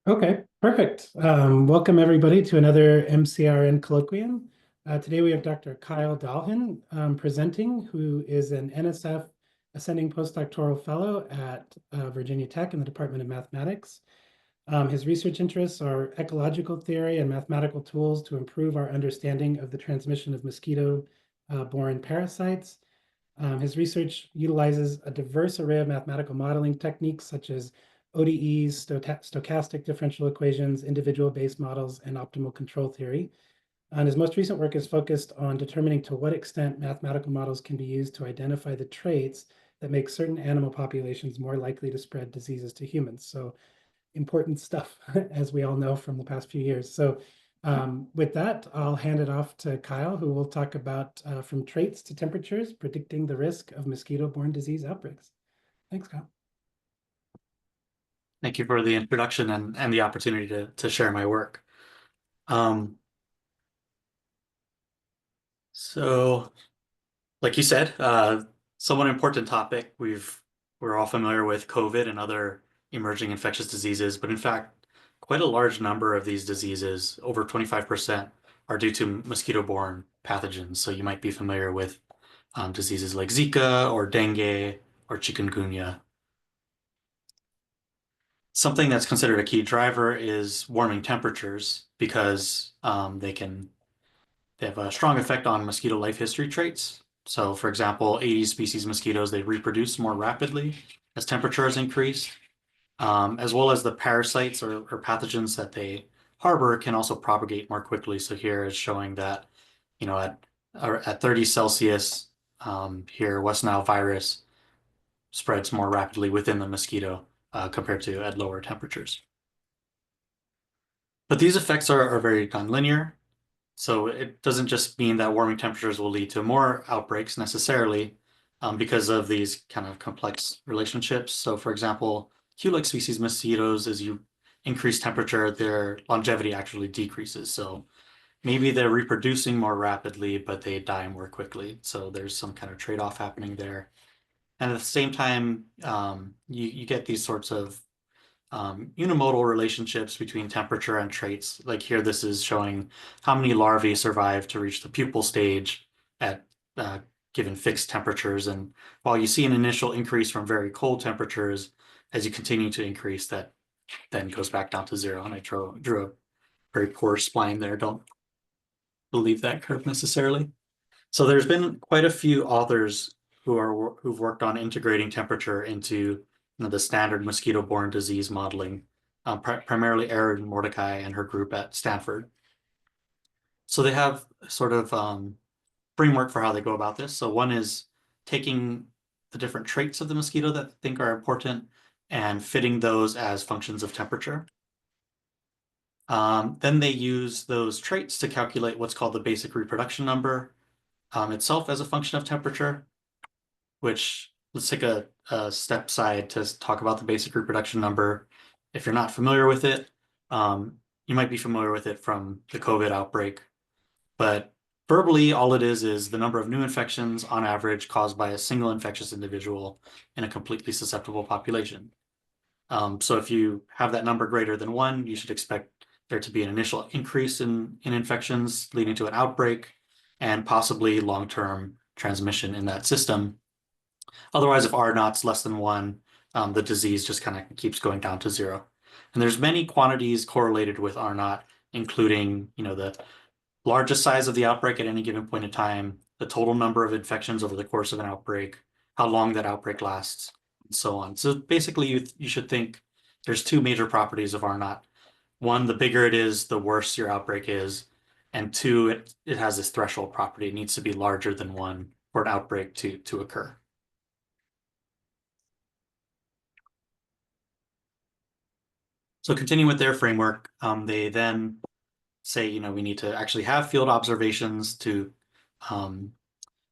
Okay, perfect. Welcome everybody to another MCRN Colloquium. Today we have Dr. Kyle Dahlin presenting, who is an NSF Ascending Postdoctoral Fellow at Virginia Tech in the Department of Mathematics. His research interests are ecological theory and mathematical tools to improve our understanding of the transmission of mosquito-borne parasites. His research utilizes a diverse array of mathematical modeling techniques such as ODEs, stochastic differential equations, individual base models, and optimal control theory. And his most recent work is focused on determining to what extent mathematical models can be used to identify the traits that make certain animal populations more likely to spread diseases to humans. So important stuff, as we all know from the past few years. So with that, I'll hand it off to Kyle, who will talk about from traits to temperatures, predicting the risk of mosquito-borne disease outbreaks. Thanks, Kyle. Thank you for the introduction and the opportunity to share my work. Um, so, like you said, somewhat important topic. We're all familiar with COVID and other emerging infectious diseases, but in fact, quite a large number of these diseases, over 25%, are due to mosquito-borne pathogens. So you might be familiar with diseases like Zika or dengue or chikungunya. Something that's considered a key driver is warming temperatures because they have a strong effect on mosquito life history traits. So, for example, Aedes species mosquitoes, they reproduce more rapidly as temperatures increase, as well as the parasites or pathogens that they harbor can also propagate more quickly. So here is showing that, at 30 Celsius, here West Nile virus spreads more rapidly within the mosquito compared to at lower temperatures. But these effects are very nonlinear. So it doesn't just mean that warming temperatures will lead to more outbreaks necessarily because of these kind of complex relationships. So for example, Culex species mosquitoes, as you increase temperature, their longevity actually decreases. So maybe they're reproducing more rapidly, but they die more quickly. So there's some kind of trade-off happening there. And at the same time, you get these sorts of unimodal relationships between temperature and traits. Like here, this is showing how many larvae survive to reach the pupal stage at given fixed temperatures. And while you see an initial increase from very cold temperatures, as you continue to increase, that then goes back down to zero. And I drew a very poor spline there. Don't believe that curve necessarily. So there's been quite a few authors who've worked on integrating temperature into the standard mosquito-borne disease modeling, primarily Erin Mordecai and her group at Stanford. So they have sort of framework for how they go about this. So one is taking the different traits of the mosquito that they think are important and fitting those as functions of temperature. Then they use those traits to calculate what's called the basic reproduction number itself as a function of temperature, which let's take a step side to talk about the basic reproduction number. If you're not familiar with it, you might be familiar with it from the COVID outbreak, but verbally, all it is the number of new infections on average caused by a single infectious individual in a completely susceptible population. So if you have that number greater than one, you should expect there to be an initial increase in infections leading to an outbreak and possibly long-term transmission in that system. Otherwise, if R naught's less than one, the disease just kind of keeps going down to zero. And there's many quantities correlated with R naught, including, the largest size of the outbreak at any given point in time, the total number of infections over the course of an outbreak, how long that outbreak lasts, and so on. So basically, you should think there's two major properties of R naught. One, the bigger it is, the worse your outbreak is. And two, it has this threshold property. It needs to be larger than one for an outbreak to occur. So continuing with their framework, they then say, we need to actually have field observations to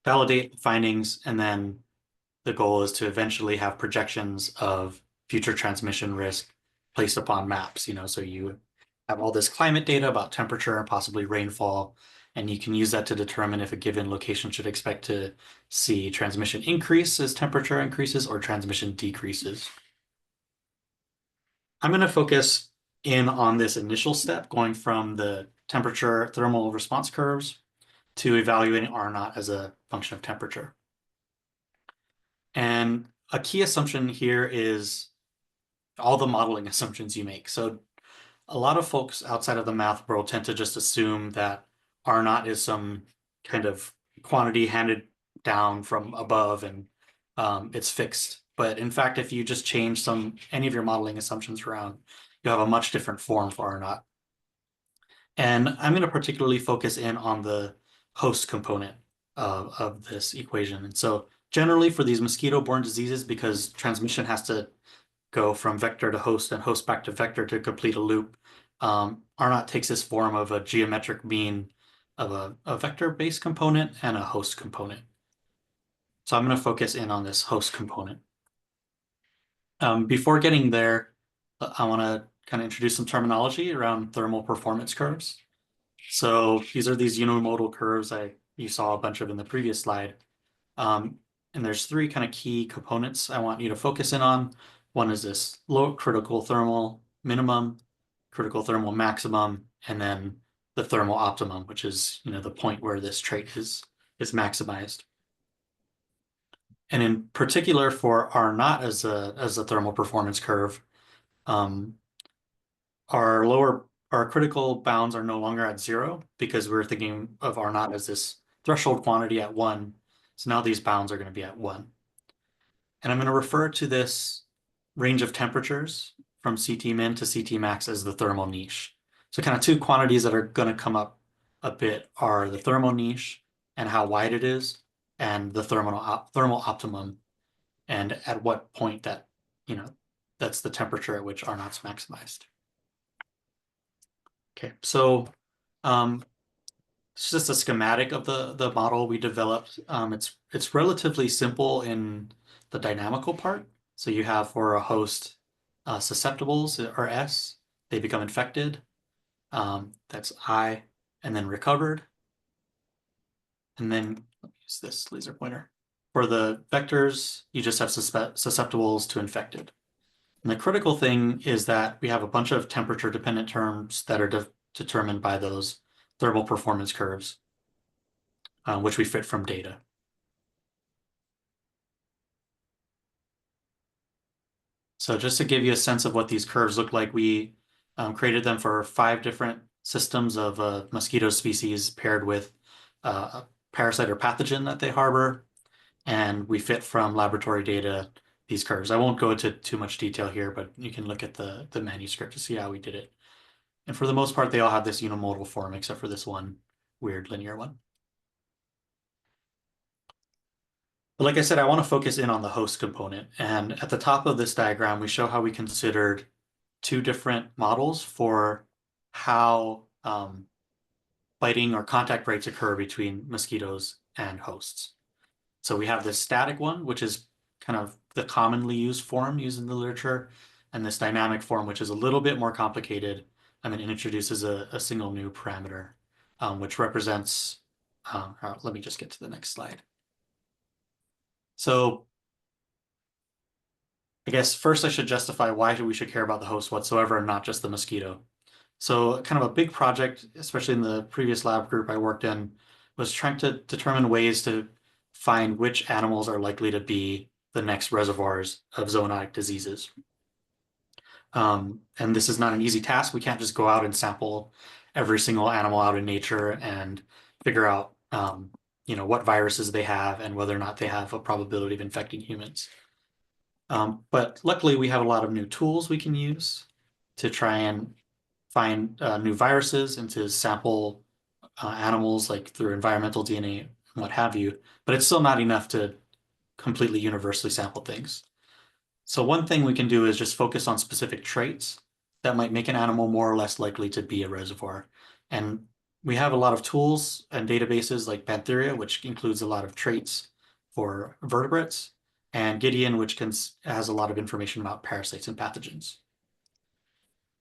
validate findings, and then the goal is to eventually have projections of future transmission risk placed upon maps. So you have all this climate data about temperature and possibly rainfall, and you can use that to determine if a given location should expect to see transmission increase as temperature increases or transmission decreases. I'm going to focus in on this initial step, going from the temperature thermal response curves to evaluating R naught as a function of temperature. And a key assumption here is all the modeling assumptions you make. So a lot of folks outside of the math world tend to just assume that R naught is some kind of quantity handed down from above and it's fixed. But in fact, if you just change any of your modeling assumptions around, you have a much different form for R naught. And I'm going to particularly focus in on the host component of this equation. And so generally for these mosquito-borne diseases, because transmission has to go from vector to host and host back to vector to complete a loop, R naught takes this form of a geometric mean of a vector-based component and a host component. So I'm going to focus in on this host component. Before getting there, I want to kind of introduce some terminology around thermal performance curves. So these are these unimodal curves you saw a bunch of in the previous slide. And there's three kind of key components I want you to focus in on. One is this low critical thermal minimum, critical thermal maximum, and then the thermal optimum, which is the point where this trait is maximized. And in particular for R naught as a thermal performance curve, our critical bounds are no longer at 0 because we're thinking of R naught as this threshold quantity at 1. So now these bounds are going to be at 1. And I'm going to refer to this range of temperatures from CT min to CT max as the thermal niche. So kind of two quantities that are going to come up a bit are the thermal niche and how wide it is, and the thermal optimum, and at what point that's the temperature at which R naught's maximized. Okay, so it's just a schematic of the model we developed. It's relatively simple in the dynamical part. So you have for a host susceptibles or S, they become infected. That's I, and then recovered. And then use this laser pointer. For the vectors, you just have susceptibles to infected. And the critical thing is that we have a bunch of temperature dependent terms that are determined by those thermal performance curves, which we fit from data. So just to give you a sense of what these curves look like, we created them for 5 different systems of mosquito species paired with a parasite or pathogen that they harbor. And we fit from laboratory data these curves. I won't go into too much detail here, but you can look at the manuscript to see how we did it. And for the most part, they all have this unimodal form, except for this one weird linear one. But like I said, I want to focus in on the host component. And at the top of this diagram, we show how we considered 2 different models for how biting or contact rates occur between mosquitoes and hosts. So we have this static one, which is kind of the commonly used form used in the literature, and this dynamic form, which is a little bit more complicated. And it introduces a single new parameter, which represents, let me just get to the next slide. So I guess first I should justify why we should care about the host whatsoever and not just the mosquito. So kind of a big project, especially in the previous lab group I worked in, was trying to determine ways to find which animals are likely to be the next reservoirs of zoonotic diseases. And this is not an easy task. We can't just go out and sample every single animal out in nature and figure out what viruses they have and whether or not they have a probability of infecting humans. But luckily, we have a lot of new tools we can use to try and find new viruses and to sample animals like through environmental DNA and what have you. But it's still not enough to completely universally sample things. So one thing we can do is just focus on specific traits that might make an animal more or less likely to be a reservoir. And we have a lot of tools and databases like Pantheria, which includes a lot of traits for vertebrates, and Gideon, which has a lot of information about parasites and pathogens.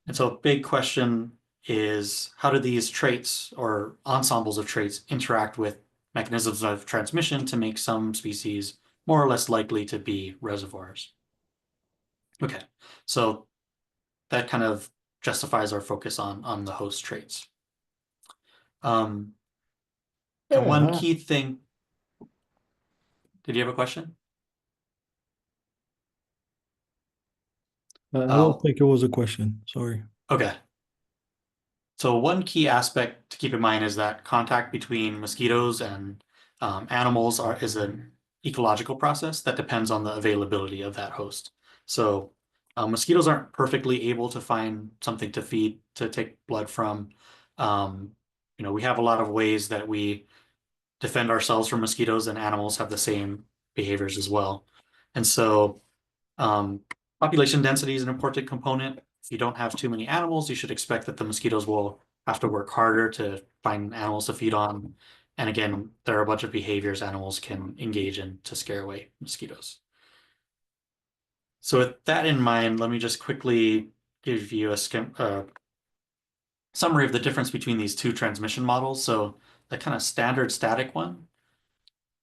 And so a big question is, how do these traits or ensembles of traits interact with mechanisms of transmission to make some species more or less likely to be reservoirs? Okay, so that kind of justifies our focus on the host traits. And Yeah, one key thing, did you have a question? I don't think it was a question. Sorry. Okay. So one key aspect to keep in mind is that contact between mosquitoes and animals is an ecological process that depends on the availability of that host. So mosquitoes aren't perfectly able to find something to feed, to take blood from. We have a lot of ways that we defend ourselves from mosquitoes, and animals have the same behaviors as well. And so population density is an important component. If you don't have too many animals, you should expect that the mosquitoes will have to work harder to find animals to feed on. And again, there are a bunch of behaviors animals can engage in to scare away mosquitoes. So with that in mind, let me just quickly give you a summary of the difference between these two transmission models. So the kind of standard static one,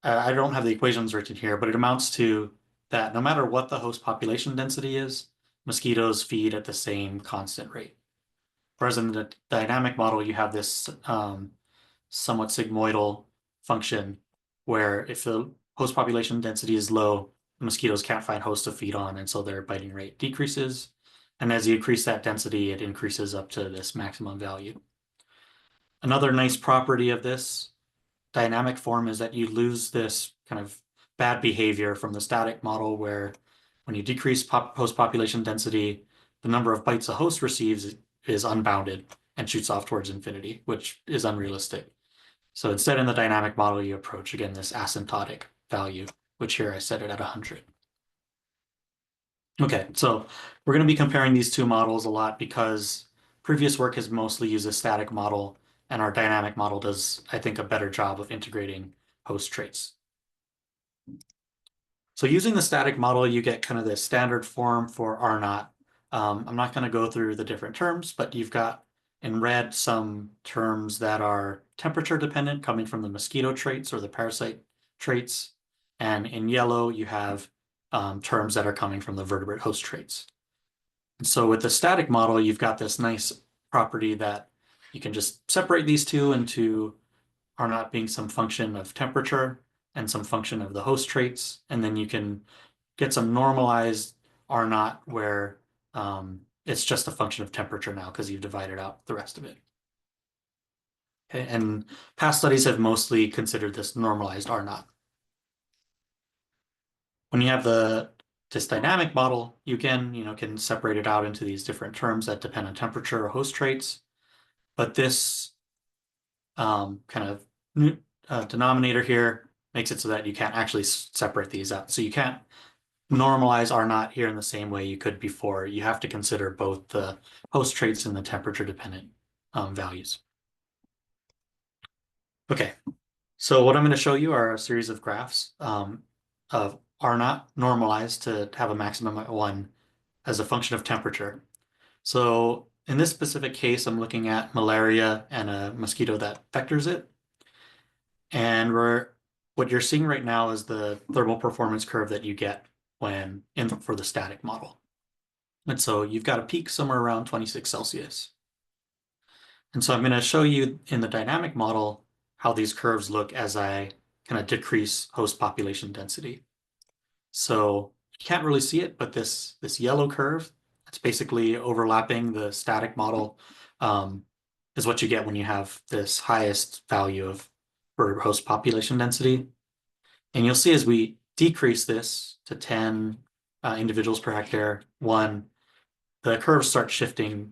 I don't have the equations written here, but it amounts to that no matter what the host population density is, mosquitoes feed at the same constant rate. Whereas in the dynamic model, you have this somewhat sigmoidal function where if the host population density is low, the mosquitoes can't find hosts to feed on, and so their biting rate decreases. And as you increase that density, it increases up to this maximum value. Another nice property of this dynamic form is that you lose this kind of bad behavior from the static model where when you decrease host population density, the number of bites a host receives is unbounded and shoots off towards infinity, which is unrealistic. So instead in the dynamic model, you approach, again, this asymptotic value, which here I set it at 100. Okay, so we're going to be comparing these two models a lot because previous work has mostly used a static model, and our dynamic model does, I think, a better job of integrating host traits. So using the static model, you get kind of the standard form for R naught. I'm not going to go through the different terms, but you've got in red some terms that are temperature dependent coming from the mosquito traits or the parasite traits. And in yellow, you have terms that are coming from the vertebrate host traits. And so with the static model, you've got this nice property that you can just separate these two into R naught being some function of temperature and some function of the host traits. And then you can get some normalized R naught where it's just a function of temperature now because you've divided out the rest of it. Okay, and past studies have mostly considered this normalized R naught. When you have this dynamic model, you can separate it out into these different terms that depend on temperature or host traits. But this kind of denominator here makes it so that you can't actually separate these out. So you can't normalize R naught here in the same way you could before. You have to consider both the host traits and the temperature dependent values. Okay, so what I'm going to show you are a series of graphs of R naught normalized to have a maximum at 1 as a function of temperature. So in this specific case, I'm looking at malaria and a mosquito that vectors it. And what you're seeing right now is the thermal performance curve that you get for the static model. And so you've got a peak somewhere around 26 Celsius. And so I'm going to show you in the dynamic model how these curves look as I kind of decrease host population density. So you can't really see it, but this yellow curve, it's basically overlapping the static model, is what you get when you have this highest value for host population density. And you'll see as we decrease this to 10 individuals per hectare, 1, the curves start shifting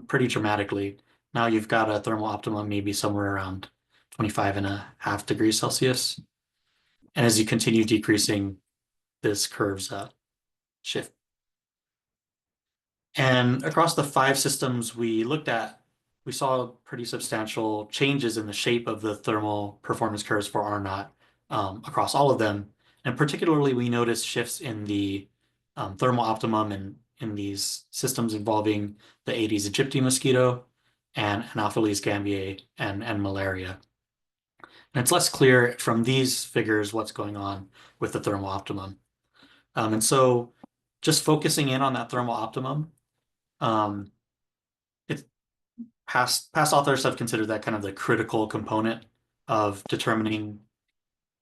pretty dramatically. Now you've got a thermal optimum maybe somewhere around 25.5 degrees Celsius. And as you continue decreasing, this curves shift. And across the 5 systems we looked at, we saw pretty substantial changes in the shape of the thermal performance curves for R naught across all of them. And particularly, we noticed shifts in the thermal optimum in these systems involving the Aedes aegypti mosquito and Anopheles gambiae and malaria. And it's less clear from these figures what's going on with the thermal optimum. And so just focusing in on that thermal optimum, past authors have considered that kind of the critical component of determining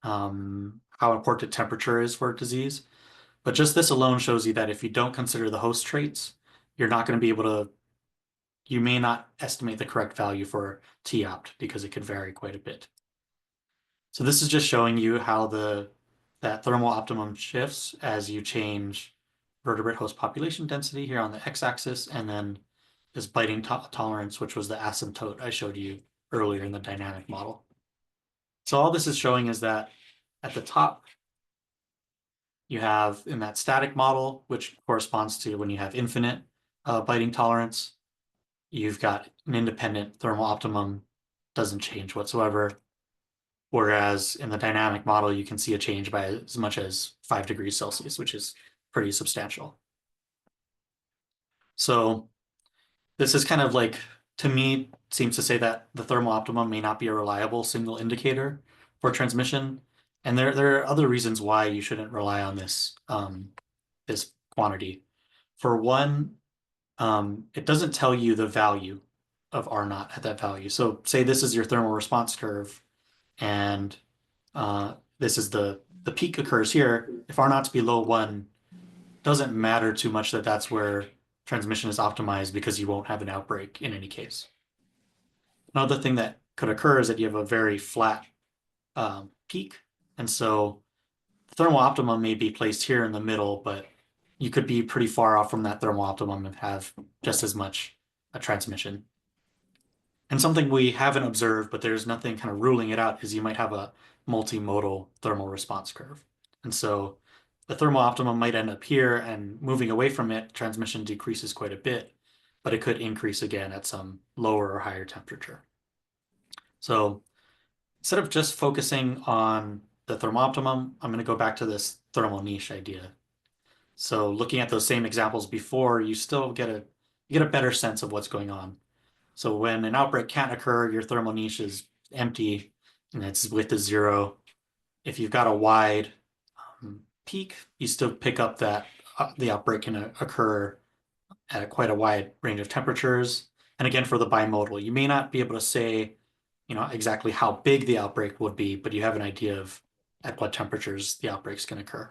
how important temperature is for a disease. But just this alone shows you that if you don't consider the host traits, you're not going to be able to, you may not estimate the correct value for T-opt because it could vary quite a bit. So this is just showing you how that thermal optimum shifts as you change vertebrate host population density here on the x-axis, and then this biting tolerance, which was the asymptote I showed you earlier in the dynamic model. So all this is showing is that at the top, you have in that static model, which corresponds to when you have infinite biting tolerance, you've got an independent thermal optimum, doesn't change whatsoever. Whereas in the dynamic model, you can see a change by as much as 5 degrees Celsius, which is pretty substantial. So this is kind of like, to me, seems to say that the thermal optimum may not be a reliable single indicator for transmission. And there are other reasons why you shouldn't rely on this, this quantity. For one, it doesn't tell you the value of R naught at that value. So say this is your thermal response curve, and this is the peak occurs here. If R naught's below 1, doesn't matter too much that that's where transmission is optimized because you won't have an outbreak in any case. Another thing that could occur is that you have a very flat peak, and so the thermal optimum may be placed here in the middle, but you could be pretty far off from that thermal optimum and have just as much a transmission. And something we haven't observed, but there's nothing kind of ruling it out, is you might have a multimodal thermal response curve. And so the thermal optimum might end up here, and moving away from it, transmission decreases quite a bit, but it could increase again at some lower or higher temperature. So instead of just focusing on the thermal optimum, I'm going to go back to this thermal niche idea. So looking at those same examples before, you still get a better sense of what's going on. So when an outbreak can't occur, your thermal niche is empty and its width is 0. If you've got a wide peak, you still pick up that the outbreak can occur at quite a wide range of temperatures. And again, for the bimodal, you may not be able to say, exactly how big the outbreak would be, but you have an idea of at what temperatures the outbreaks can occur.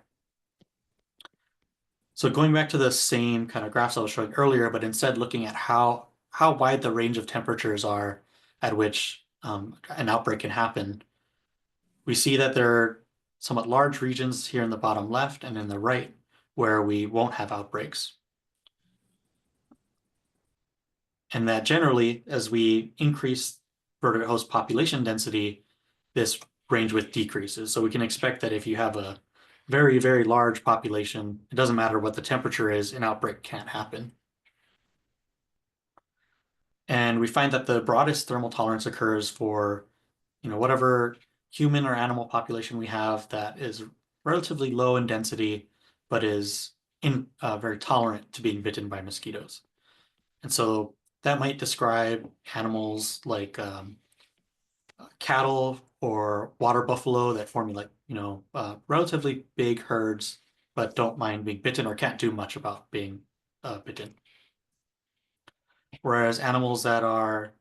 So going back to the same kind of graphs I was showing earlier, but instead looking at how wide the range of temperatures are at which an outbreak can happen, we see that there are somewhat large regions here in the bottom left and in the right where we won't have outbreaks. And that generally, as we increase vertebrate host population density, this range width decreases. So we can expect that if you have a very, very large population, it doesn't matter what the temperature is, an outbreak can't happen. And we find that the broadest thermal tolerance occurs for, whatever human or animal population we have that is relatively low in density, but is very tolerant to being bitten by mosquitoes. And so that might describe animals like cattle or water buffalo that form relatively big herds, but don't mind being bitten or can't do much about being bitten. Whereas animals that are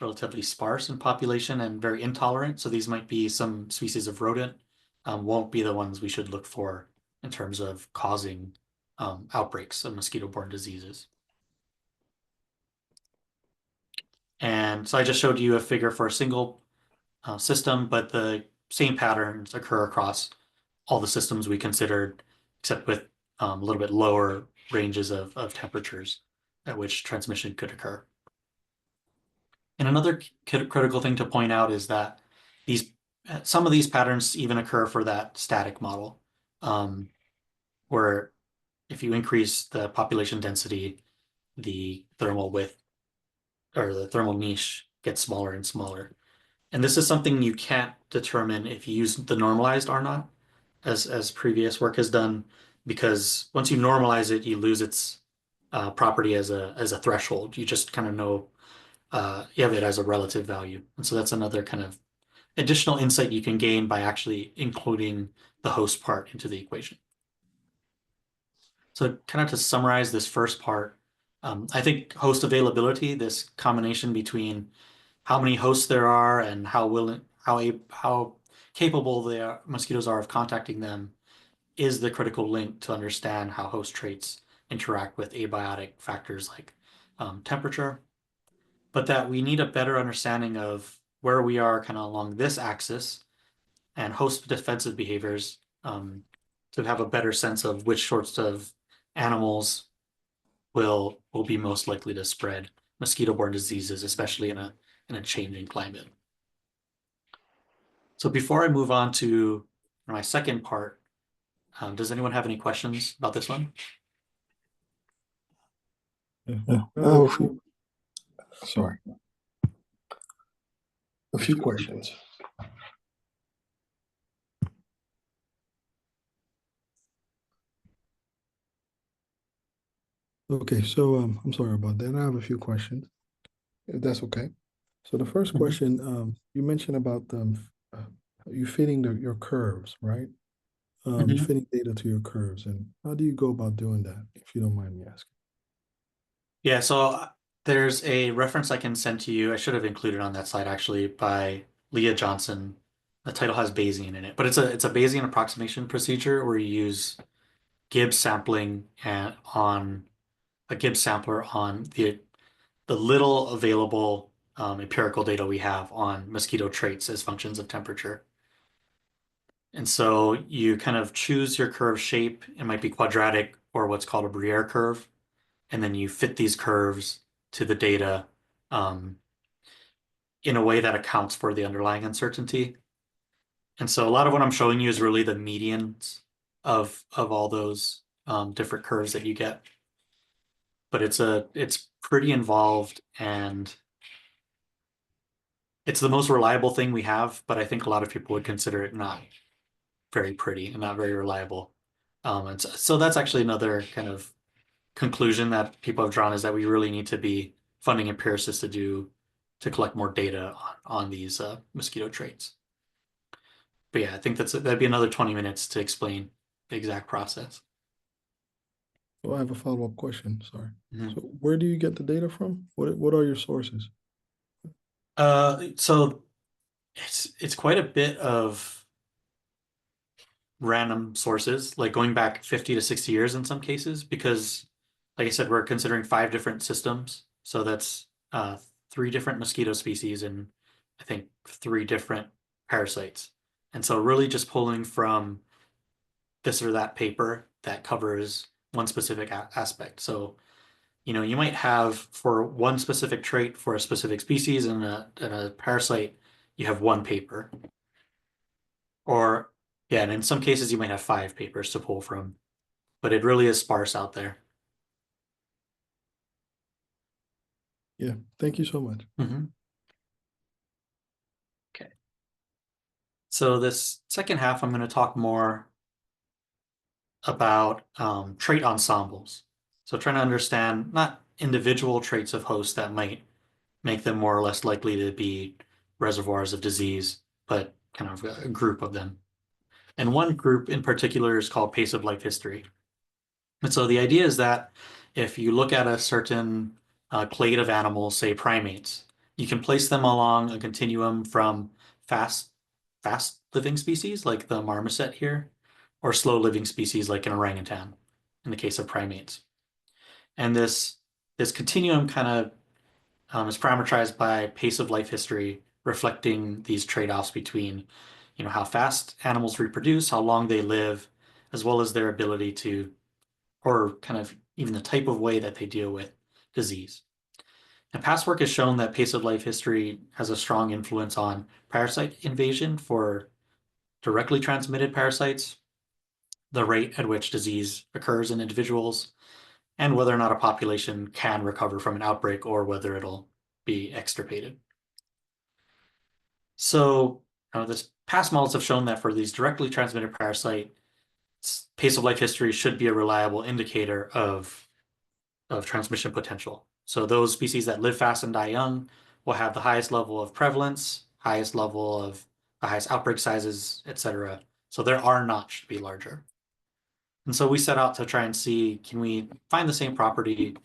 relatively sparse in population and very intolerant, so these might be some species of rodent, won't be the ones we should look for in terms of causing outbreaks of mosquito-borne diseases. And so I just showed you a figure for a single system, but the same patterns occur across all the systems we considered, except with a little bit lower ranges of temperatures at which transmission could occur. And another critical thing to point out is that some of these patterns even occur for that static model, where if you increase the population density, the thermal width or the thermal niche gets smaller and smaller. And this is something you can't determine if you use the normalized R naught, as previous work has done, because once you normalize it, you lose its property as a threshold. You just kind of know you have it as a relative value. And so that's another kind of additional insight you can gain by actually including the host part into the equation. So kind of to summarize this first part, I think host availability, this combination between how many hosts there are and how capable mosquitoes are of contacting them, is the critical link to understand how host traits interact with abiotic factors like temperature. But that we need a better understanding of where we are kind of along this axis and host defensive behaviors to have a better sense of which sorts of animals will be most likely to spread mosquito-borne diseases, especially in a changing climate. So before I move on to my second part, does anyone have any questions about this one? Yeah. Oh, sorry. A few questions. Okay, so I'm sorry about that. I have a few questions, if that's okay. So the first question, you mentioned about you fitting your curves, right? Fitting data to your curves, and how do you go about doing that, if you don't mind me asking? Yeah, so there's a reference I can send to you. I should have included on that slide actually by Leah Johnson. The title has Bayesian in it, but it's a Bayesian approximation procedure where you use Gibbs sampling and on a Gibbs sampler on the little available empirical data we have on mosquito traits as functions of temperature. And so you kind of choose your curve shape. It might be quadratic or what's called a Briere curve. And then you fit these curves to the data in a way that accounts for the underlying uncertainty. And so a lot of what I'm showing you is really the medians of all those different curves that you get. But it's pretty involved and it's the most reliable thing we have, but I think a lot of people would consider it not very pretty and not very reliable. And so that's actually another kind of conclusion that people have drawn, is that we really need to be funding empiricists to collect more data on these mosquito traits. But yeah, I think that'd be another 20 minutes to explain the exact process. Well, I have a follow-up question. Sorry. Mhm. So where do you get the data from? What are your sources? So it's quite a bit of random sources, like going back 50 to 60 years in some cases, because like I said, we're considering 5 different systems. So that's 3 different mosquito species and I think 3 different parasites. And so really just pulling from this or that paper that covers one specific aspect. So, you might have for one specific trait for a specific species and a parasite, you have one paper. Or, yeah, and in some cases you might have 5 papers to pull from, but it really is sparse out there. Yeah, thank you so much. Okay. So this second half, I'm going to talk more about trait ensembles. So trying to understand not individual traits of hosts that might make them more or less likely to be reservoirs of disease, but kind of a group of them. And one group in particular is called pace of life history. And so the idea is that if you look at a certain clade of animals, say primates, you can place them along a continuum from fast living species like the marmoset here, or slow living species like an orangutan in the case of primates. And this continuum kind of is parameterized by pace of life history, reflecting these trade-offs between, how fast animals reproduce, how long they live, as well as their ability to, or kind of even the type of way that they deal with disease. And past work has shown that pace of life history has a strong influence on parasite invasion for directly transmitted parasites, the rate at which disease occurs in individuals, and whether or not a population can recover from an outbreak or whether it'll be extirpated. So this past models have shown that for these directly transmitted parasites, pace of life history should be a reliable indicator of transmission potential. So those species that live fast and die young will have the highest level of prevalence, highest level of the highest outbreak sizes, etc. So their R naught should be larger. And so we set out to try and see, can we find the same property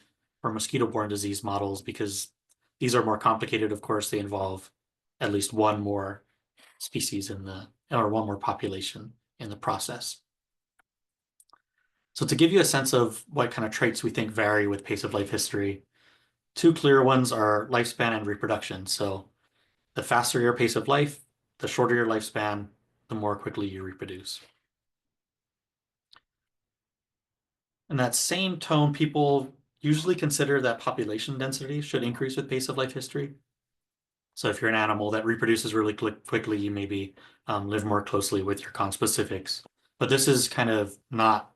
for mosquito-borne disease models because these are more complicated. Of course, they involve at least one more species or one more population in the process. So to give you a sense of what kind of traits we think vary with pace of life history, two clear ones are lifespan and reproduction. So the faster your pace of life, the shorter your lifespan, the more quickly you reproduce. In that same tone, people usually consider that population density should increase with pace of life history. So if you're an animal that reproduces really quickly, you maybe live more closely with your conspecifics. But this is kind of not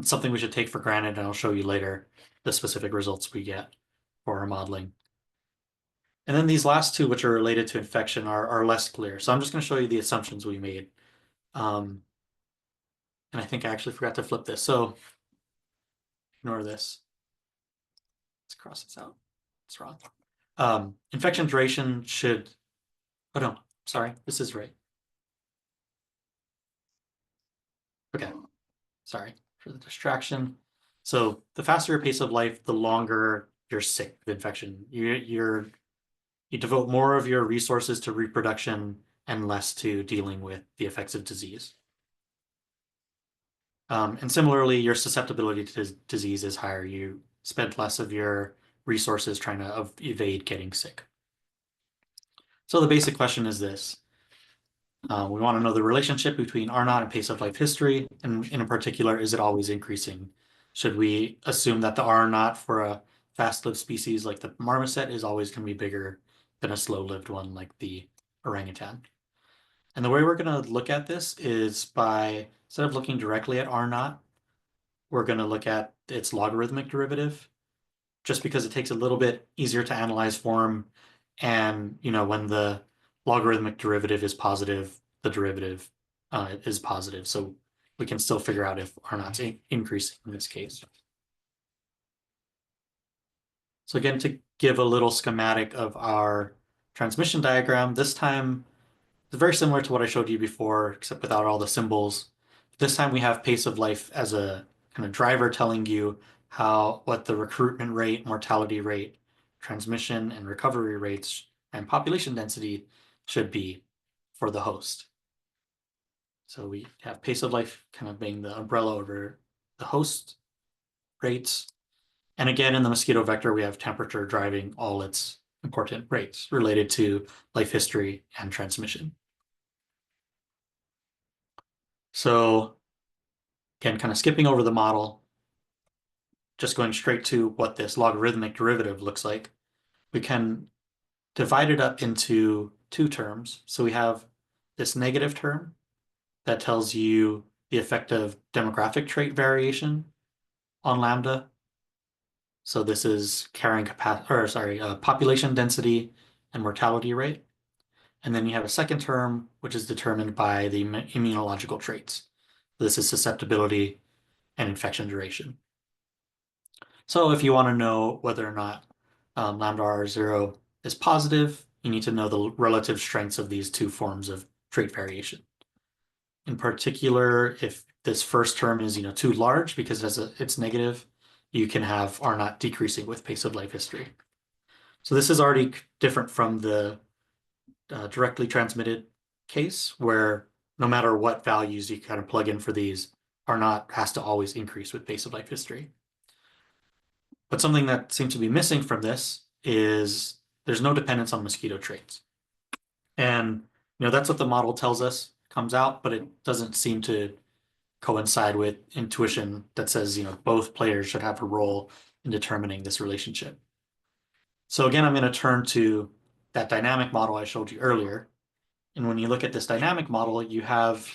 something we should take for granted, and I'll show you later the specific results we get for our modeling. And then these last two, which are related to infection, are less clear. So I'm just going to show you the assumptions we made. And I think I actually forgot to flip this. So ignore this. Let's cross this out. It's wrong. Infection duration should, oh no, sorry, this is right. Okay, sorry for the distraction. So the faster your pace of life, the longer you're sick with infection. You devote more of your resources to reproduction and less to dealing with the effects of disease. And similarly, your susceptibility to disease is higher. You spend less of your resources trying to evade getting sick. So the basic question is this. We want to know the relationship between R0 and pace of life history, and in particular, is it always increasing? Should we assume that the R0 for a fast-lived species like the marmoset is always going to be bigger than a slow-lived one like the orangutan? And the way we're going to look at this is by, instead of looking directly at R0, we're going to look at its logarithmic derivative, just because it takes a little bit easier to analyze form. And, when the logarithmic derivative is positive, the derivative is positive. So we can still figure out if R0's increasing in this case. So again, to give a little schematic of our transmission diagram, this time it's very similar to what I showed you before, except without all the symbols. This time we have pace of life as a kind of driver telling you what the recruitment rate, mortality rate, transmission and recovery rates, and population density should be for the host. So we have pace of life kind of being the umbrella over the host rates. And again, in the mosquito vector, we have temperature driving all its important rates related to life history and transmission. So again, kind of skipping over the model, just going straight to what this logarithmic derivative looks like, we can divide it up into two terms. So we have this negative term that tells you the effect of demographic trait variation on lambda. So this is carrying population density and mortality rate. And then you have a second term, which is determined by the immunological traits. This is susceptibility and infection duration. So if you want to know whether or not lambda R0 is positive, you need to know the relative strengths of these two forms of trait variation. In particular, if this first term is too large because it's negative, you can have R0 decreasing with pace of life history. So this is already different from the directly transmitted case, where no matter what values you kind of plug in for these, R0 has to always increase with pace of life history. But something that seems to be missing from this is there's no dependence on mosquito traits. And that's what the model tells us comes out, but it doesn't seem to coincide with intuition that says both players should have a role in determining this relationship. So again, I'm going to turn to that dynamic model I showed you earlier. And when you look at this dynamic model, you have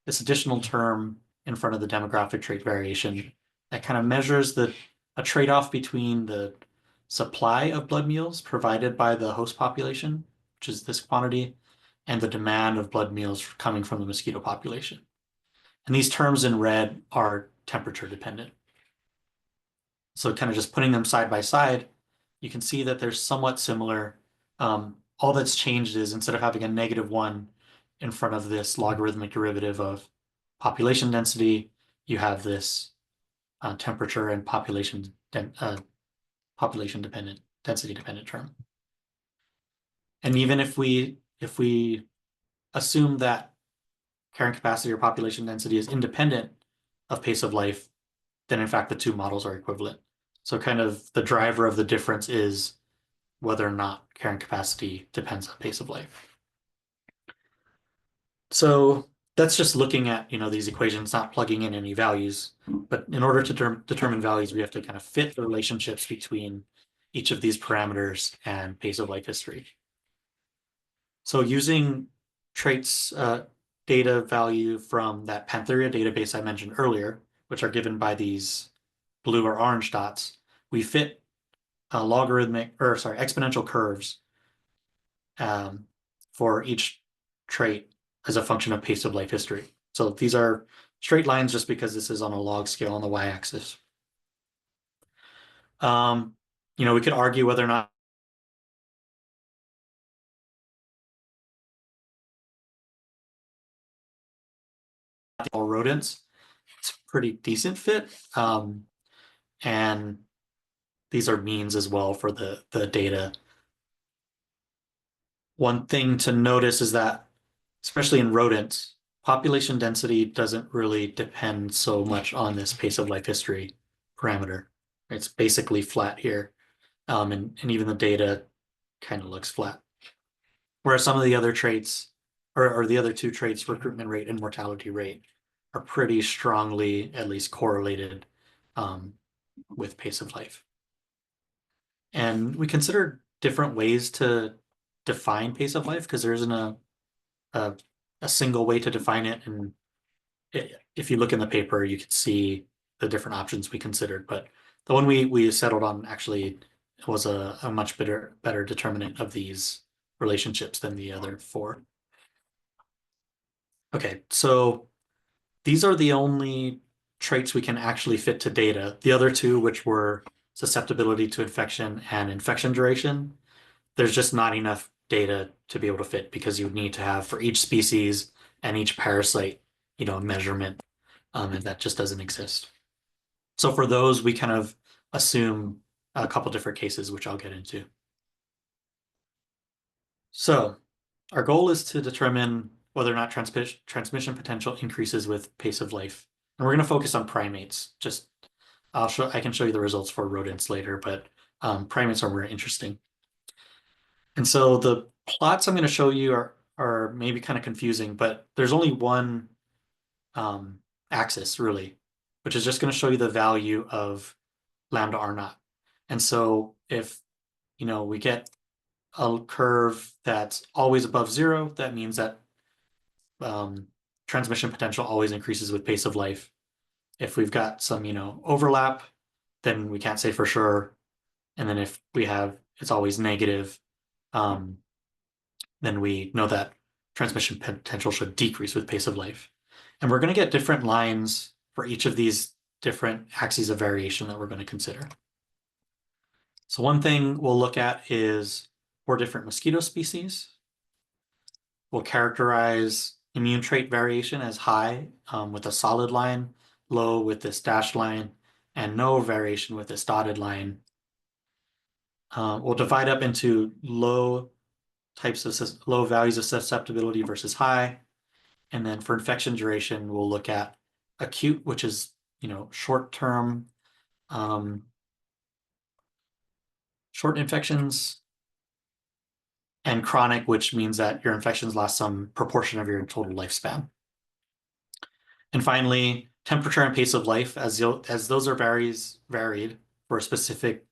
this additional term in front of the demographic trait variation that kind of measures a trade-off between the supply of blood meals provided by the host population, which is this quantity, and the demand of blood meals coming from the mosquito population. And these terms in red are temperature dependent. So kind of just putting them side by side, you can see that they're somewhat similar. All that's changed is instead of having a -1 in front of this logarithmic derivative of population density, you have this temperature and population population dependent, density dependent term. And even if we assume that carrying capacity or population density is independent of pace of life, then in fact the two models are equivalent. So kind of the driver of the difference is whether or not carrying capacity depends on pace of life. So that's just looking at, these equations, not plugging in any values. But in order to determine values, we have to kind of fit the relationships between each of these parameters and pace of life history. So using traits data value from that Pantheria database I mentioned earlier, which are given by these blue or orange dots, we fit exponential curves for each trait as a function of pace of life history. So these are straight lines just because this is on a log scale on the y-axis. We could argue whether or not all rodents. It's a pretty decent fit. And these are means as well for the data. One thing to notice is that, especially in rodents, population density doesn't really depend so much on this pace of life history parameter. It's basically flat here. And even the data kind of looks flat. Whereas some of the other traits, or the other two traits, recruitment rate and mortality rate, are pretty strongly at least correlated with pace of life. And we consider different ways to define pace of life because there isn't a single way to define it. And if you look in the paper, you can see the different options we considered. But the one we settled on actually was a much better determinant of these relationships than the other four. Okay, so these are the only traits we can actually fit to data. The other two, which were susceptibility to infection and infection duration, there's just not enough data to be able to fit because you need to have for each species and each parasite, a measurement, and that just doesn't exist. So for those, we kind of assume a couple different cases, which I'll get into. So our goal is to determine whether or not transmission potential increases with pace of life. And we're going to focus on primates. I can show you the results for rodents later, but primates are very interesting. And so the plots I'm going to show you are maybe kind of confusing, but there's only one axis really, which is just going to show you the value of lambda r naught. And so if we get a curve that's always above 0, that means that transmission potential always increases with pace of life. If we've got some overlap, then we can't say for sure. And then if we have it's always negative, then we know that transmission potential should decrease with pace of life. And we're going to get different lines for each of these different axes of variation that we're going to consider. So one thing we'll look at is 4 different mosquito species. We'll characterize immune trait variation as high with a solid line, low with this dashed line, and no variation with this dotted line. We'll divide up into low values of susceptibility versus high. And then for infection duration, we'll look at acute, which is, short-term, short infections, and chronic, which means that your infections last some proportion of your total lifespan. And finally, temperature and pace of life, as those are varied for a specific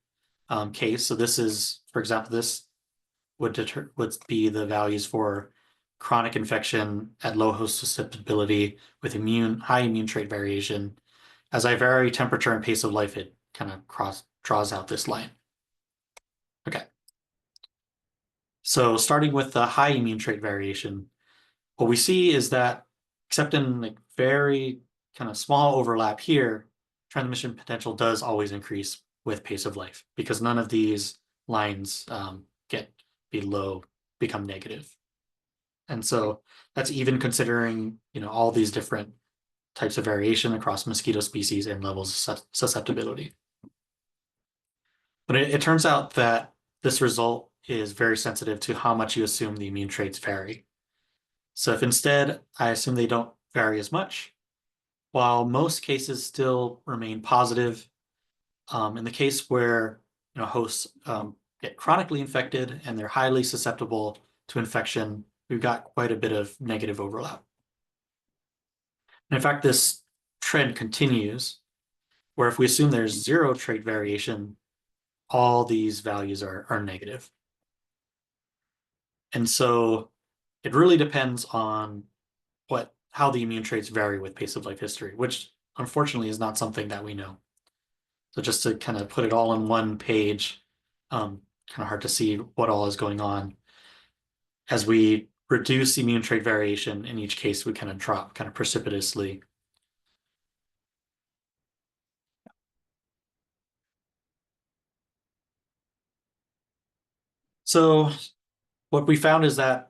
case. So this is, for example, this would be the values for chronic infection at low host susceptibility with high immune trait variation. As I vary temperature and pace of life, it kind of draws out this line. Okay. So starting with the high immune trait variation, what we see is that except in very kind of small overlap here, transmission potential does always increase with pace of life because none of these lines become negative. And so that's even considering, all these different types of variation across mosquito species and levels of susceptibility. But it turns out that this result is very sensitive to how much you assume the immune traits vary. So if instead I assume they don't vary as much, while most cases still remain positive, in the case where hosts get chronically infected and they're highly susceptible to infection, we've got quite a bit of negative overlap. And in fact, this trend continues, where if we assume there's zero trait variation, all these values are negative. And so it really depends on how the immune traits vary with pace of life history, which unfortunately is not something that we know. So just to kind of put it all in one page, kind of hard to see what all is going on. As we reduce immune trait variation in each case, we kind of drop kind of precipitously. So what we found is that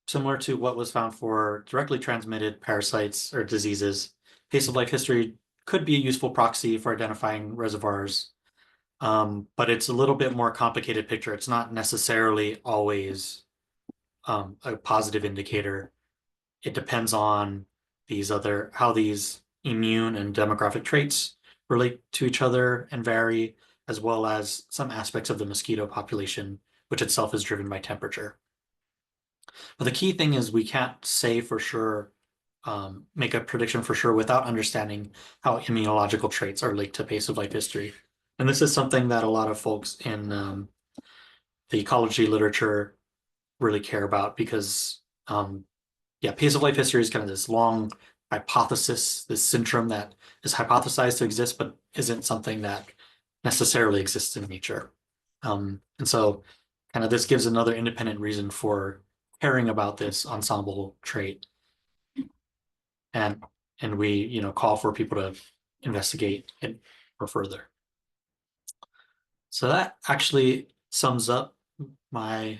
similar to what was found for directly transmitted parasites or diseases, pace of life history could be a useful proxy for identifying reservoirs. But it's a little bit more complicated picture. It's not necessarily always a positive indicator. It depends on how these immune and demographic traits relate to each other and vary, as well as some aspects of the mosquito population, which itself is driven by temperature. But the key thing is we can't say for sure, make a prediction for sure without understanding how immunological traits are linked to pace of life history. And this is something that a lot of folks in the ecology literature really care about because, pace of life history is kind of this long hypothesis, this syndrome that is hypothesized to exist, but isn't something that necessarily exists in nature. And so kind of this gives another independent reason for caring about this ensemble trait. And we, call for people to investigate it further. So that actually sums up the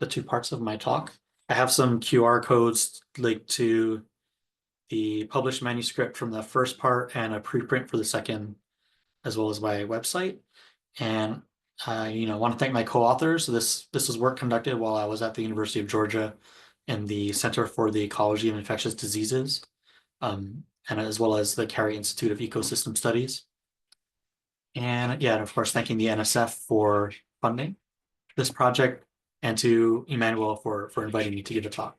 two parts of my talk. I have some QR codes linked to the published manuscript from the first part and a preprint for the second, as well as my website. And I, want to thank my co-authors. So this is work conducted while I was at the University of Georgia in the Center for the Ecology of Infectious Diseases, and as well as the Carey Institute of Ecosystem Studies. And yeah, and of course, thanking the NSF for funding this project and to Emmanuel for inviting me to give a talk.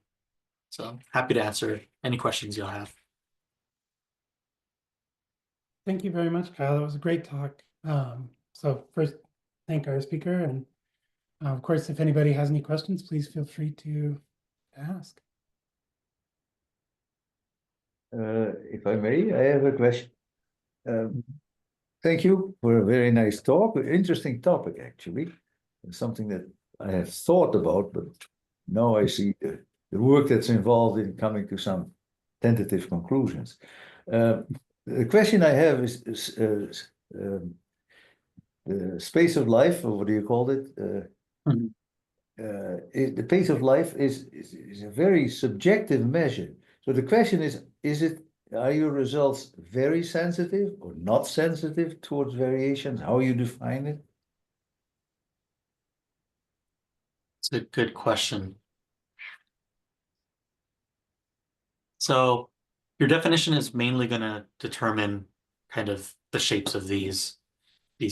So happy to answer any questions you'll have. Thank you very much, Kyle. That was a great talk. So first, thank our speaker. And of course, if anybody has any questions, please feel free to ask. If I may, I have a question. Thank you for a very nice talk. Interesting topic, actually. Something that I have thought about, but now I see the work that's involved in coming to some tentative conclusions. The question I have is the space of life, or what do you call it? The pace of life is a very subjective measure. So the question is are your results very sensitive or not sensitive towards variations? How you define it? It's a good question. So your definition is mainly going to determine kind of the shapes of these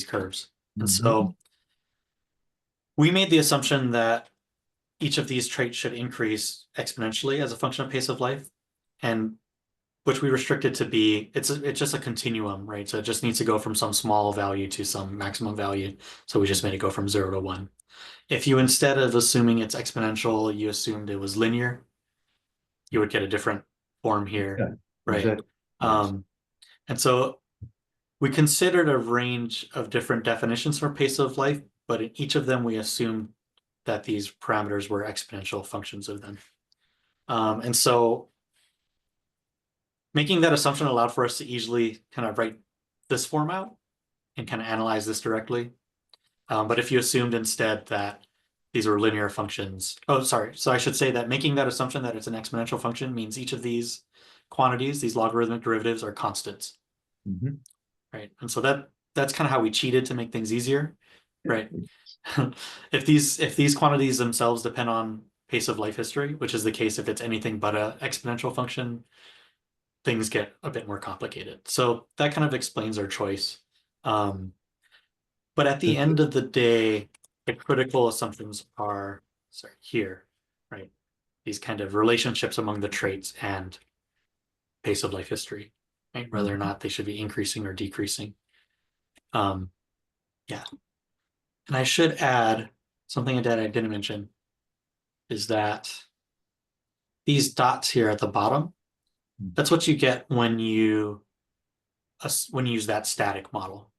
curves. And so we made the assumption that each of these traits should increase exponentially as a function of pace of life, and which we restricted to be, it's just a continuum, right? So it just needs to go from some small value to some maximum value. So we just made it go from 0 to 1. If you, instead of assuming it's exponential, you assumed it was linear, you would get a different form here, Yeah, right? exactly. And so we considered a range of different definitions for pace of life, but in each of them, we assumed that these parameters were exponential functions of them. And so making that assumption allowed for us to easily kind of write this form out and kind of analyze this directly. But if you assumed instead that these were linear functions, so I should say that making that assumption that it's an exponential function means each of these quantities, these logarithmic derivatives, are constants. Right? And so that's kind of how we cheated to make things easier. right? If these quantities themselves depend on pace of life history, which is the case if it's anything but a exponential function, things get a bit more complicated. So that kind of explains our choice. But at the end of the day, the critical assumptions are, sorry, here, right? These kind of relationships among the traits and pace of life history, right? Whether or not they should be increasing or decreasing. Yeah. And I should add something that I didn't mention is that these dots here at the bottom, that's what you get when you use that static model.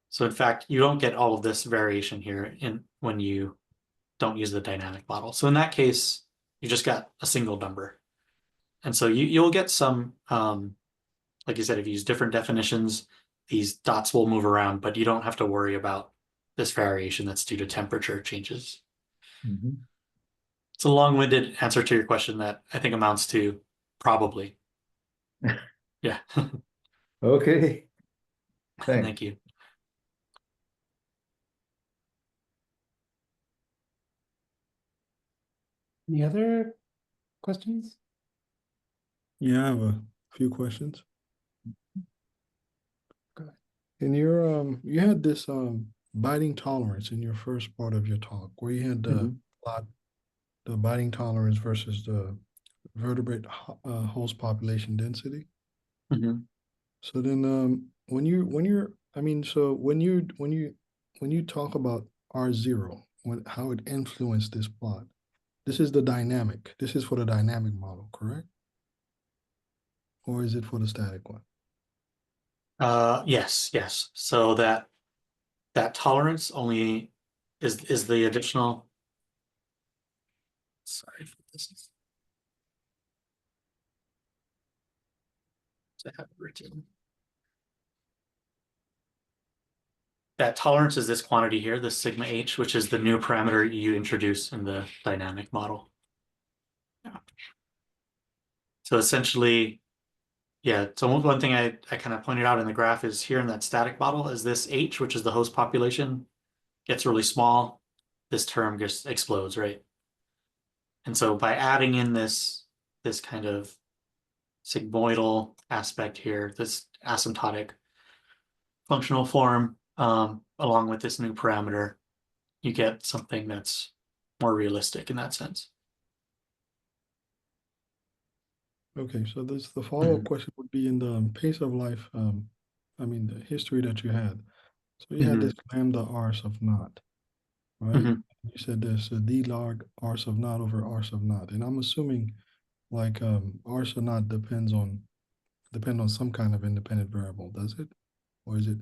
So in fact, you don't get all of this variation here when you don't use the dynamic model. So in that case, you just got a single number. And so you'll get some, like you said, if you use different definitions, these dots will move around, but you don't have to worry about this variation that's due to temperature changes. It's a long-winded answer to your question that I think amounts to probably. Yeah. Okay. Thanks. Thank you. Any other questions? Yeah, I have a few questions. Go ahead. In your you had this biting tolerance in your first part of your talk, where you had the plot, the biting tolerance versus the vertebrate host population density. So then when you talk about R0, how it influenced this plot, this is the dynamic. This is for the dynamic model, correct? Or is it for the static one? Yes. So that tolerance only is the additional. Sorry for this. I have it written. That tolerance is this quantity here, the sigma h, which is the new parameter you introduce in the dynamic model. Yeah. So essentially, yeah, so one thing I kind of pointed out in the graph is here in that static model is this h, which is the host population, gets really small. This term just explodes, right? And so by adding in this kind of sigmoidal aspect here, this asymptotic functional form, along with this new parameter, you get something that's more realistic in that sense. Okay, so the follow-up question would be in the pace of life, the history that you had. So you had this lambda r sub naught, right? You said there's a d log r sub naught over r sub naught. And I'm assuming like r sub naught depend on some kind of independent variable, does it? Or is it?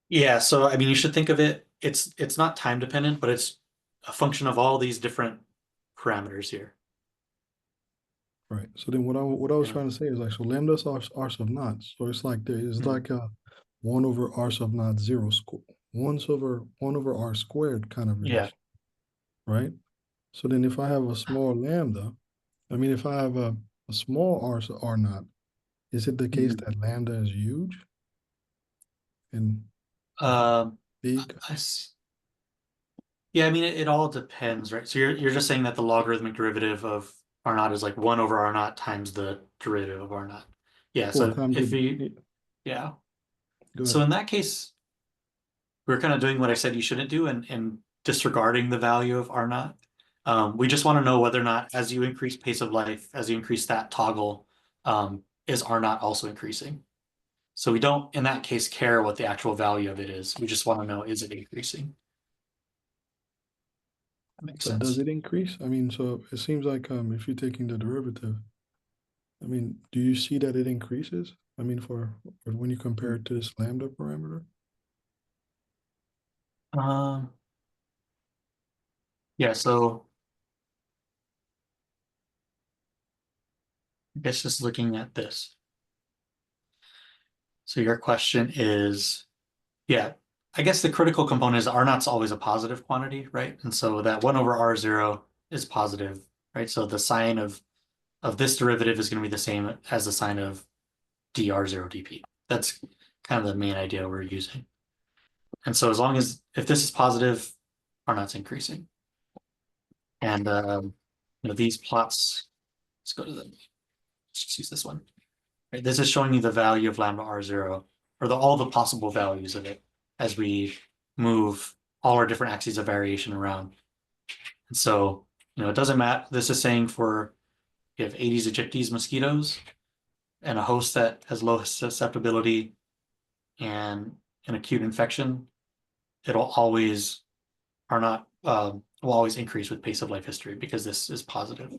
Yeah, so I mean, you should think of it, it's not time dependent, but it's a function of all these different parameters here. Right. So then what I was trying to say is like, so lambda is r sub naught. So it's like there is like a 1 over r sub naught 0 square, 1 over r squared kind of relation. Yeah. Right. So then if I have a small lambda, if I have a small r naught, is it the case that lambda is huge and big? Yeah, I mean, it all depends, right? So you're just saying that the logarithmic derivative of r naught is like 1 over r naught times the derivative of r naught. Yeah, so if you, yeah. So in that case, we're kind of doing what I said you shouldn't do and disregarding the value of r naught. We just want to know whether or not, as you increase pace of life, as you increase that toggle, is r naught also increasing? So we don't, in that case, care what the actual value of it is. We just want to know, is it increasing? That makes sense. Does it increase? So it seems like if you're taking the derivative, do you see that it increases? For when you compare it to this lambda parameter? Yeah, so I guess just looking at this. So your question is, yeah, I guess the critical component is r naught's always a positive quantity, right? And so that 1 over r0 is positive, right? So the sign of this derivative is going to be the same as the sign of dr0 dp. That's kind of the main idea we're using. And so as long as, if this is positive, R0's increasing. And, these plots, let's go to the, let's just use this one. Right, this is showing you the value of lambda R0, or all the possible values of it as we move all our different axes of variation around. And so, it doesn't matter. This is saying for, you have Aedes aegypti mosquitoes and a host that has low susceptibility and an acute infection, it'll always will always increase with pace of life history because this is positive.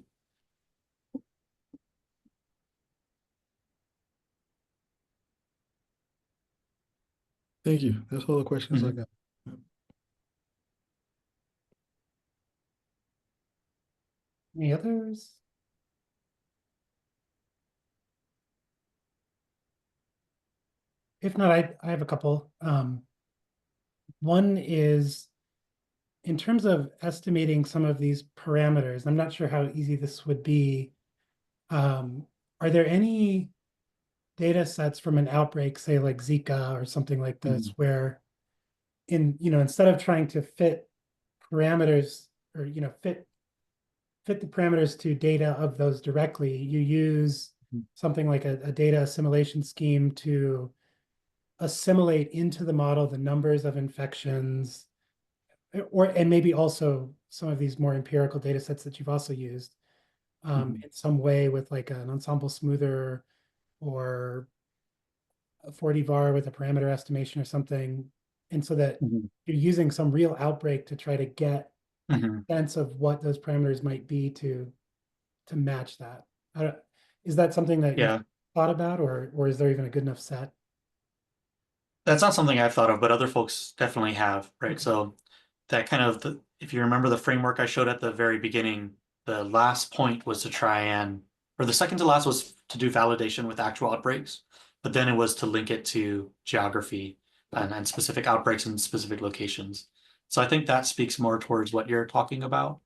Thank you. That's all the questions I got. Any others? If not, I have a couple. One is in terms of estimating some of these parameters, I'm not sure how easy this would be. Are there any data sets from an outbreak, say like Zika or something like this, where instead of trying to fit parameters or, fit the parameters to data of those directly, you use something like a data assimilation scheme to assimilate into the model the numbers of infections, and maybe also some of these more empirical data sets that you've also used in some way with like an ensemble smoother or a 4D var with a parameter estimation or something. And so that you're using some real outbreak to try to get sense of what those parameters might be to match that. Is that something that you've thought about, or is there even a good enough set? That's not something I've thought of, but other folks definitely have, right? So that kind of, if you remember the framework I showed at the very beginning, the last point was to try and, or the second to last was to do validation with actual outbreaks, but then it was to link it to geography and specific outbreaks in specific locations. So I think that speaks more towards what you're talking about.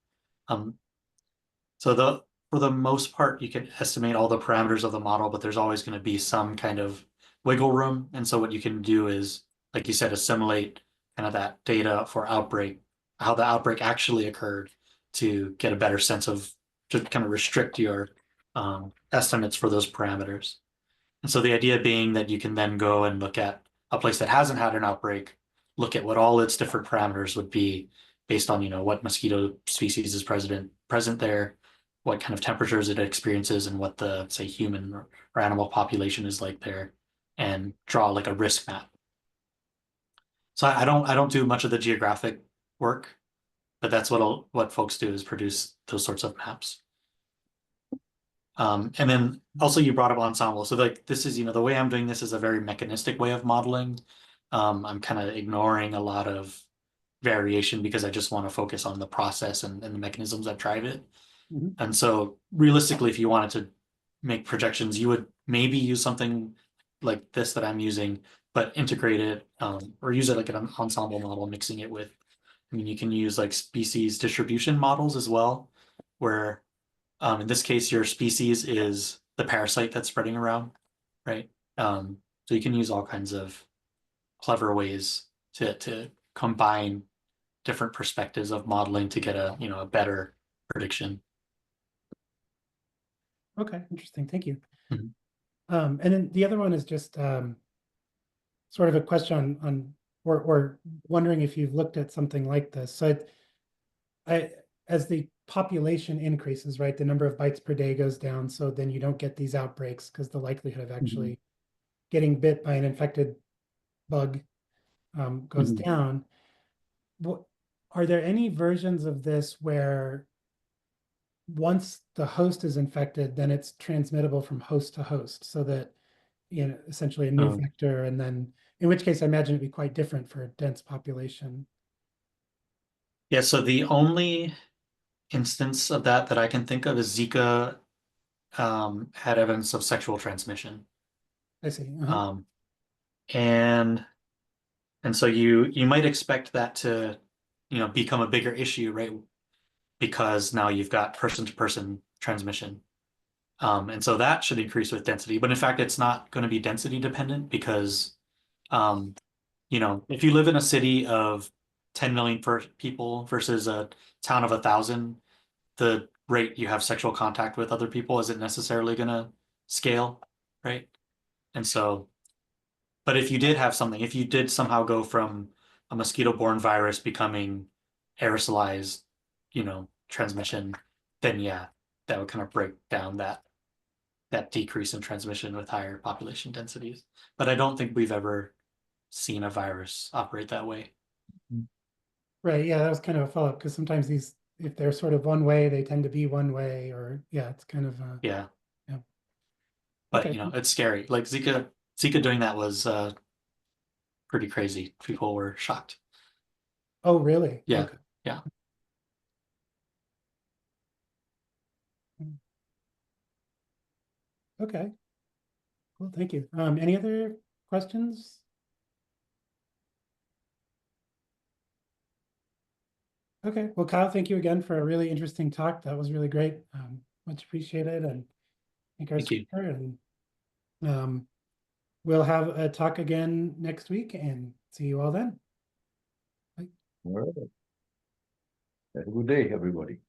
So for the most part, you can estimate all the parameters of the model, but there's always going to be some kind of wiggle room. And so what you can do is, like you said, assimilate kind of that data for outbreak, how the outbreak actually occurred, to get a better sense of, to kind of restrict your estimates for those parameters. And so the idea being that you can then go and look at a place that hasn't had an outbreak, look at what all its different parameters would be based on, what mosquito species is present there, what kind of temperatures it experiences, and what the, say, human or animal population is like there, and draw like a risk map. So I don't do much of the geographic work, but that's what folks do, is produce those sorts of maps. And then also you brought up ensemble. So like this is, the way I'm doing this is a very mechanistic way of modeling. I'm kind of ignoring a lot of variation because I just want to focus on the process and the mechanisms that drive it. And so realistically, if you wanted to make projections, you would maybe use something like this that I'm using, but integrate it or use it like an ensemble model, mixing it with, you can use like species distribution models as well, where in this case, your species is the parasite that's spreading around, right? So you can use all kinds of clever ways to combine different perspectives of modeling to get a better prediction. Okay, interesting. Thank you. And then the other one is just sort of a question on or wondering if you've looked at something like this. So as the population increases, right, the number of bites per day goes down, so then you don't get these outbreaks because the likelihood of actually getting bit by an infected bug goes down. Are there any versions of this where once the host is infected, then it's transmittable from host to host, so that essentially a new vector, and then in which case I imagine it'd be quite different for a dense population. Yeah, so the only instance of that I can think of is Zika had evidence of sexual transmission. I see. And so you might expect that to become a bigger issue, right? Because now you've got person-to-person transmission. And so that should increase with density. But in fact, it's not going to be density dependent because you know, if you live in a city of 10 million people versus a town of 1,000, the rate you have sexual contact with other people isn't necessarily going to scale, right? And so, but if you did have something, if you did somehow go from a mosquito-borne virus becoming aerosolized, you know, transmission, then yeah, that would kind of break down that decrease in transmission with higher population densities. But I don't think we've ever seen a virus operate that way. Right, yeah, that was kind of a follow-up, because sometimes these, if they're sort of one way, they tend to be one way, or yeah, it's kind of Yeah. Yeah. But Okay. you know, it's scary. Like Zika doing that was pretty crazy. People were shocked. Oh, really? Yeah. Okay. Yeah. Okay. Cool, thank you. Any other questions? Okay, well, Kyle, thank you again for a really interesting talk. That was really great. Much appreciated, and thank our Thank you. speaker. And we'll have a talk again next week, and see you all then. All right. Have a good day, everybody.